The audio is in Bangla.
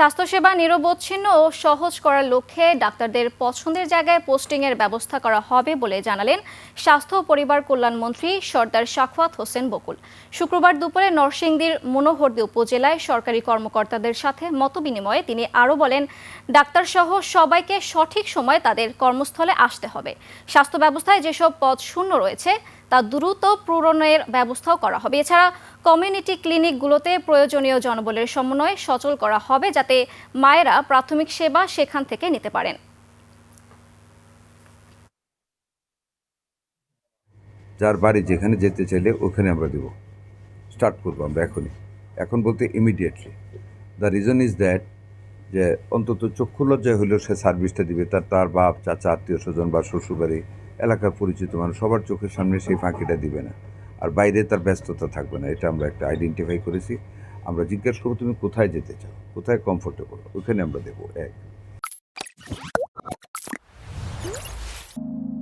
স্বাস্থ্যসেবা নিরবচ্ছিন্ন ও সহজ করার লক্ষ্যে ডাক্তারদের পছন্দের জায়গায় পোস্টিংয়ের ব্যবস্থা করা হবে বলে জানালেন স্বাস্থ্য ও পরিবার কল্যাণমন্ত্রী সর্দার সাখাওয়াত হোসেন বকুল। শুক্রবার দুপুরে নরসিংদীর মনোহরদী উপজেলায় সরকারি কর্মকর্তাদের সাথে মতবিনিময়ে তিনি আরও বলেন, ডাক্তারসহ সবাইকে সঠিক সময়ে তাদের কর্মস্থলে আসতে হবে। স্বাস্থ্য ব্যবস্থায় যেসব পদ শূন্য রয়েছে তা দ্রুত পূরণের ব্যবস্থাও করা হবে। এছাড়া কমিউনিটি ক্লিনিকগুলোতে প্রয়োজনীয় জনবলের সমন্বয় সচল করা হবে, যাতে মায়েরা প্রাথমিক সেবা সেখান থেকে নিতে পারেন। যার বাড়ি যেখানে যেতে চাইলে ওখানে আমরা দেব, স্টার্ট করবো আমরা এখন বলতে immediately. The reason is that যে অন্তত চক্ষু লজ্জায় হলেও সে সার্ভিসটা দিবে, তার বাপ, চাচা, আত্মীয় স্বজন বা শ্বশুরবাড়ি, এলাকার পরিচিত মানুষ সবার চোখের সামনে সেই ফাঁকিটা দিবে না, আর বাইরে তার ব্যস্ততা থাকবে না। এটা আমরা একটা আইডেন্টিফাই করেছি। আমরা জিজ্ঞেস করবো তুমি কোথায় যেতে চাও, কোথায় কমফোর্টেবল, ওখানে আমরা দেবো।